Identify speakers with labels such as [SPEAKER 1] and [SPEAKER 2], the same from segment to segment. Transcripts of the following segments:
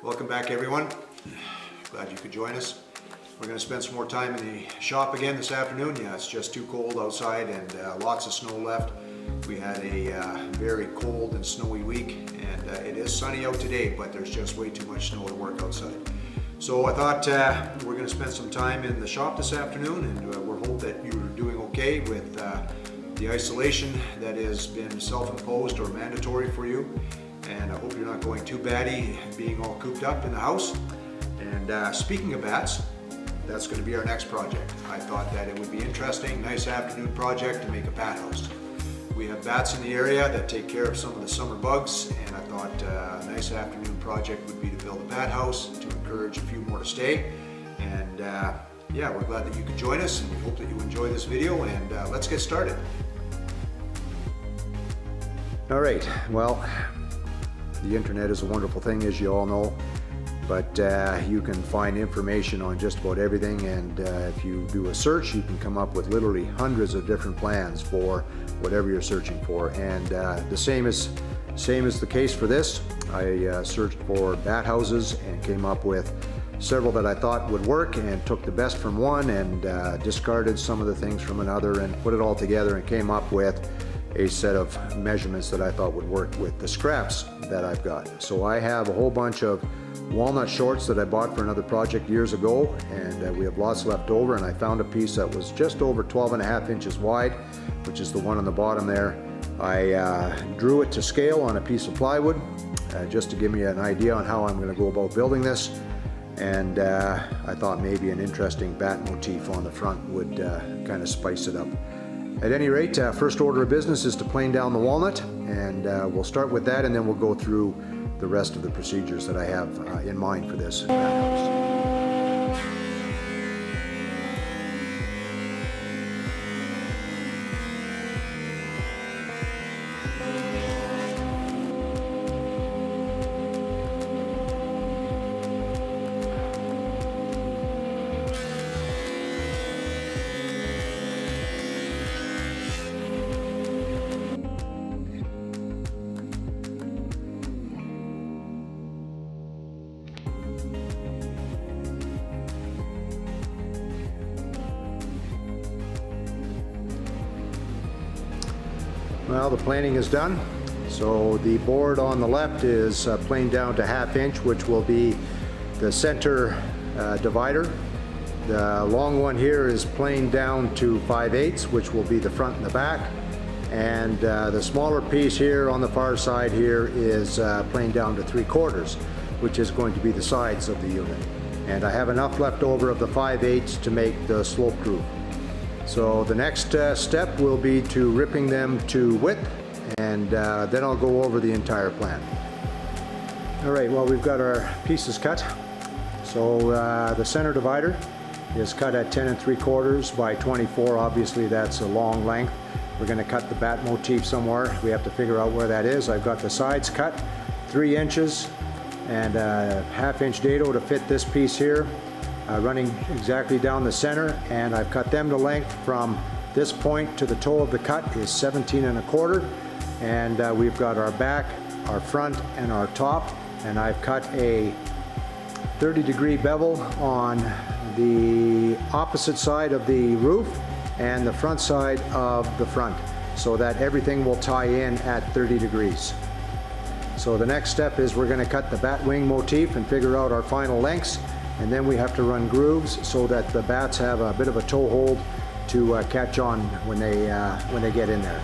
[SPEAKER 1] Welcome back, everyone. Glad you could join us. We're going to spend some more time in the shop again this afternoon. Yeah, it's just too cold outside and lots of snow left. We had a very cold and snowy week, and it is sunny out today, but there's just way too much snow to work outside. So I thought we're going to spend some time in the shop this afternoon, and we hope that you're doing okay with the isolation that has been self-imposed or mandatory for you. And I hope you're not going too batty being all cooped up in the house. And speaking of bats, that's going to be our next project. I thought that it would be interesting, nice afternoon project to make a bat house. We have bats in the area that take care of some of the summer bugs, and I thought a nice afternoon project would be to build a bat house to encourage a few more to stay. And yeah, we're glad that you could join us, and we hope that you enjoy this video, and let's get started. All right, well, the internet is a wonderful thing, as you all know, but you can find information on just about everything, and if you do a search, you can come up with literally hundreds of different plans for whatever you're searching for. And the same is the case for this. I searched for bat houses and came up with several that I thought would work, and took the best from one and discarded some of the things from another, and put it all together and came up with a set of measurements that I thought would work with the scraps that I've got. So I have a whole bunch of walnut shorts that I bought for another project years ago, and we have lots left over, and I found a piece that was just over 12.5 inches wide, which is the one on the bottom there. I drew it to scale on a piece of plywood just to give me an idea on how I'm going to go about building this, and I thought maybe an interesting bat motif on the front would kind of spice it up. At any rate, first order of business is to plane down the walnut, and we'll start with that, and then we'll go through the rest of the procedures that I have in mind for this bat house. Well, the planing is done. So the board on the left is planed down to 1/2 inch, which will be the center divider. The long one here is planed down to 5/8, which will be the front and the back. And the smaller piece here on the far side here is planed down to 3/4, which is going to be the sides of the unit. And I have enough left over of the 5/8 to make the sloped roof. So the next step will be to ripping them to width, and then I'll go over the entire plan. All right, well, we've got our pieces cut. So the center divider is cut at 10 3/4 by 24. Obviously that's a long length. We're going to cut the bat motif somewhere. We have to figure out where that is. I've got the sides cut 3 inches and a 1/2 inch dado to fit this piece here. Running exactly down the center, and I've cut them to length from this point to the toe of the cut is 17 1/4, and we've got our back, our front, and our top, and I've cut a 30-degree bevel on the opposite side of the roof and the front side of the front, so that everything will tie in at 30 degrees. So the next step is we're going to cut the bat wing motif and figure out our final lengths. And then we have to run grooves so that the bats have a bit of a toe hold to catch on when they get in there.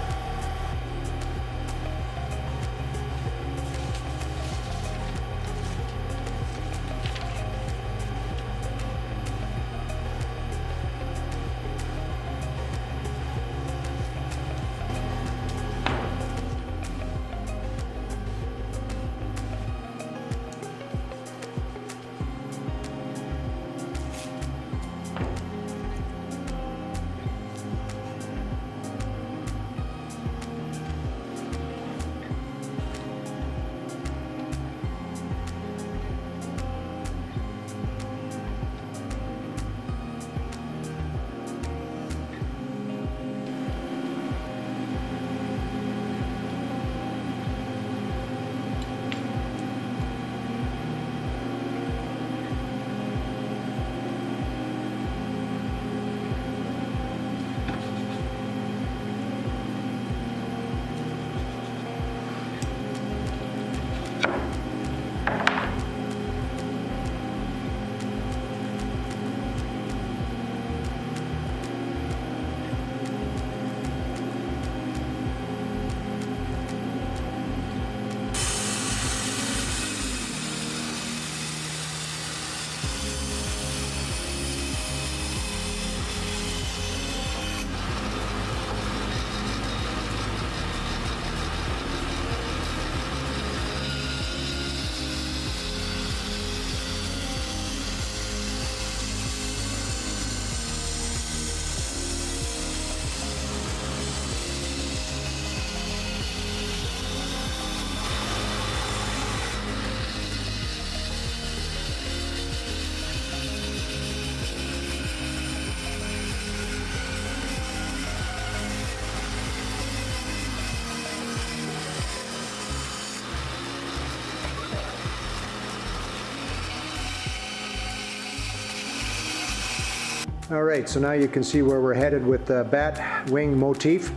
[SPEAKER 1] All right, so now you can see where we're headed with the bat wing motif.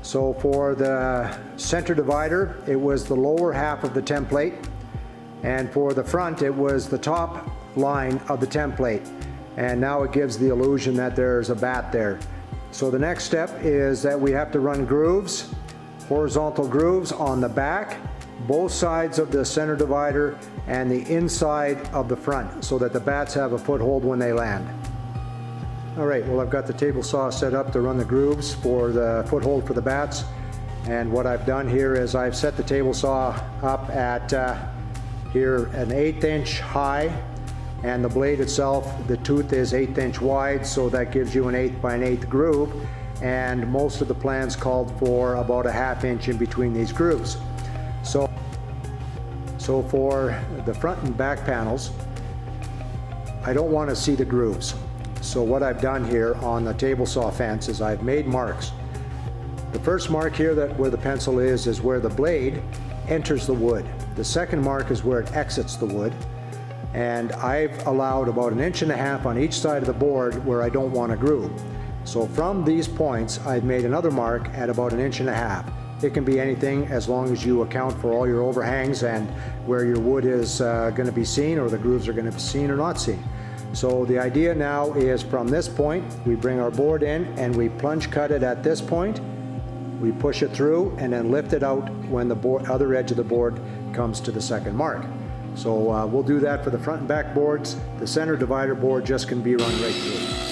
[SPEAKER 1] So for the center divider, it was the lower half of the template, and for the front, it was the top line of the template. And now it gives the illusion that there's a bat there. So the next step is that we have to run grooves, horizontal grooves on the back, both sides of the center divider, and the inside of the front, so that the bats have a foothold when they land. All right, well, I've got the table saw set up to run the grooves for the foothold for the bats. And what I've done here is I've set the table saw up at here an 1/8 inch high, and the blade itself, the tooth is 1/8 inch wide, so that gives you an 1/8 by 1/8 groove. And most of the plans called for about a 1/2 inch in between these grooves. So for the front and back panels, I don't want to see the grooves. So what I've done here on the table saw fence is I've made marks. The first mark here, that where the pencil is where the blade enters the wood. The second mark is where it exits the wood. And I've allowed about 1.5 inches on each side of the board where I don't want a groove. So from these points, I've made another mark at about 1.5 inches. It can be anything as long as you account for all your overhangs and where your wood is going to be seen, or the grooves are going to be seen or not seen. So the idea now is from this point, we bring our board in and we plunge cut it at this point. We push it through and then lift it out when the other edge of the board comes to the second mark. So we'll do that for the front and back boards. The center divider board just can be run right through.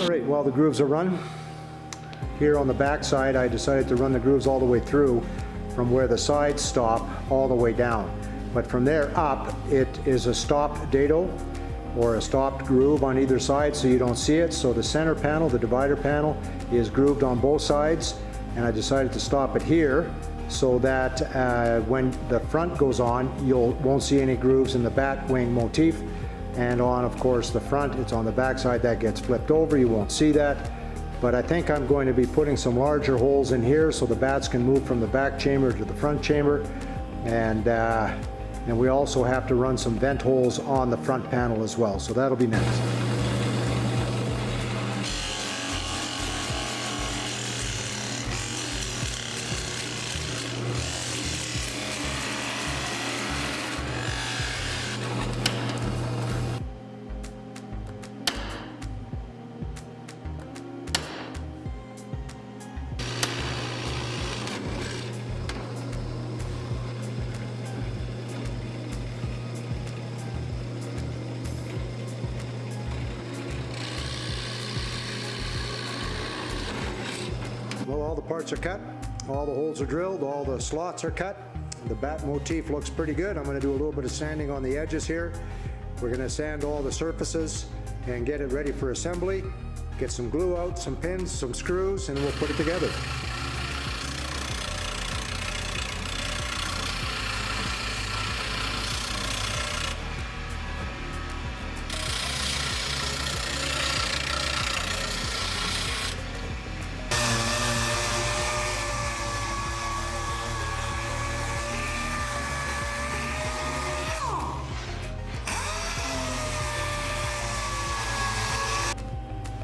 [SPEAKER 1] All right, while the grooves are run, here on the back side, I decided to run the grooves all the way through from where the sides stop all the way down. But from there up, it is a stopped dado or a stopped groove on either side, so you don't see it. So the center panel, the divider panel, is grooved on both sides, and I decided to stop it here so that when the front goes on, you won't see any grooves in the bat wing motif. And on, of course, the front, it's on the back side, that gets flipped over, you won't see that. But I think I'm going to be putting some larger holes in here so the bats can move from the back chamber to the front chamber. And we also have to run some vent holes on the front panel as well, so that'll be next. Well, all the parts are cut, all the holes are drilled, all the slots are cut. The bat motif looks pretty good. I'm going to do a little bit of sanding on the edges here. We're going to sand all the surfaces and get it ready for assembly. Get some glue out, some pins, some screws, and we'll put it together.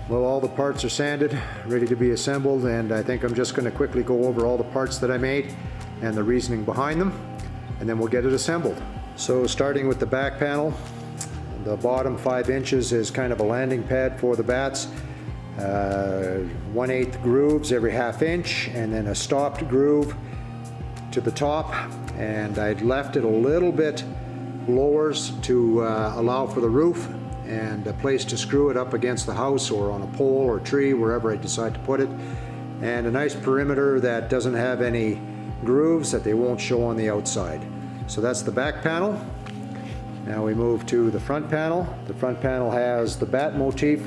[SPEAKER 1] Well, all the parts are sanded, ready to be assembled, and I think I'm just going to quickly go over all the parts that I made and the reasoning behind them, and then we'll get it assembled. So starting with the back panel, the bottom 5 inches is kind of a landing pad for the bats. 1/8 grooves every 1/2 inch, and then a stopped groove to the top, and I'd left it a little bit lower to allow for the roof and a place to screw it up against the house or on a pole or tree, wherever I decide to put it, and a nice perimeter that doesn't have any grooves that they won't show on the outside. So that's the back panel. Now we move to the front panel. The front panel has the bat motif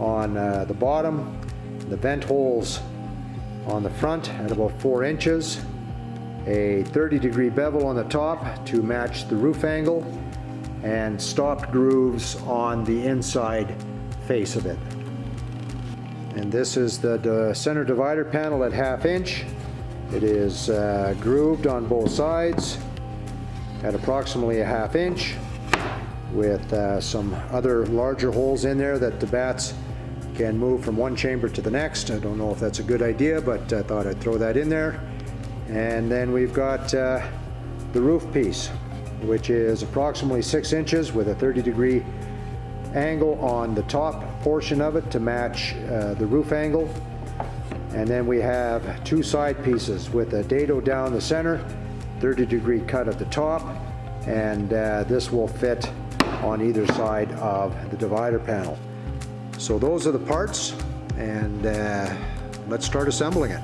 [SPEAKER 1] on the bottom, the vent holes on the front at about 4 inches, a 30-degree bevel on the top to match the roof angle, and stopped grooves on the inside face of it. And this is the center divider panel at 1/2 inch. It is grooved on both sides at approximately 1/2 inch with some other larger holes in there that the bats can move from one chamber to the next. I don't know if that's a good idea, but I thought I'd throw that in there. And then we've got the roof piece, which is approximately 6 inches with a 30-degree angle on the top portion of it to match the roof angle. And then we have 2 side pieces with a dado down the center, 30-degree cut at the top, and this will fit on either side of the divider panel. So those are the parts, and let's start assembling it.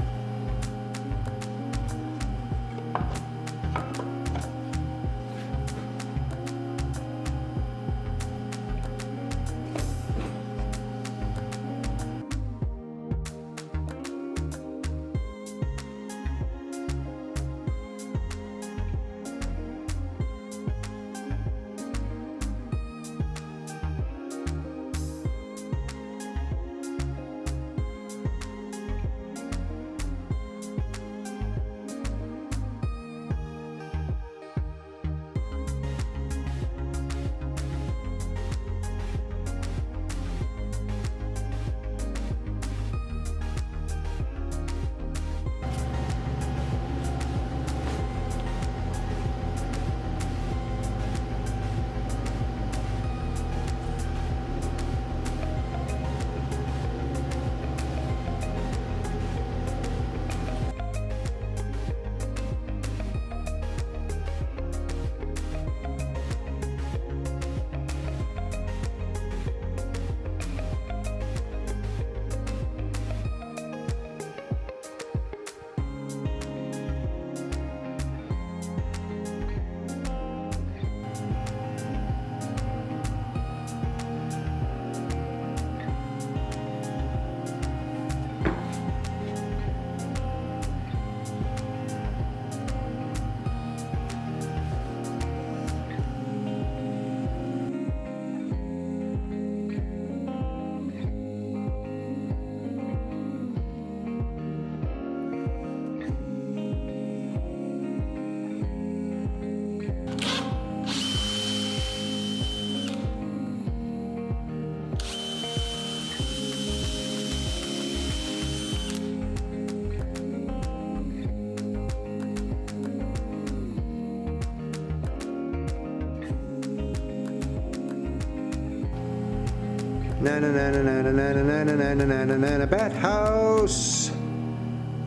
[SPEAKER 1] Bat house.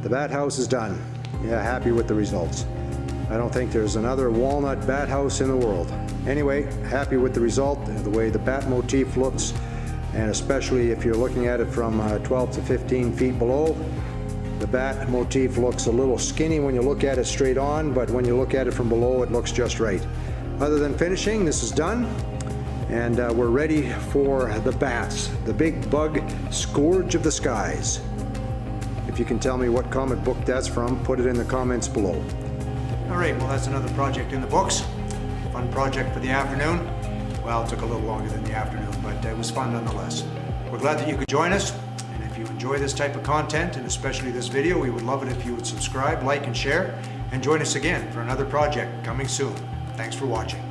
[SPEAKER 1] The bat house is done. Yeah, happy with the results. I don't think there's another walnut bat house in the world. Anyway, happy with the result, the way the bat motif looks, and especially if you're looking at it from 12 to 15 feet below. The bat motif looks a little skinny when you look at it straight on, but when you look at it from below, it looks just right. Other than finishing, this is done. And we're ready for the bats, the big bug scourge of the skies. If you can tell me what comic book that's from, put it in the comments below. All right, well, that's another project in the books. Fun project for the afternoon. Well, it took a little longer than the afternoon, but it was fun nonetheless. We're glad that you could join us. And if you enjoy this type of content, and especially this video, we would love it if you would subscribe, like, and share, and join us again for another project coming soon. Thanks for watching.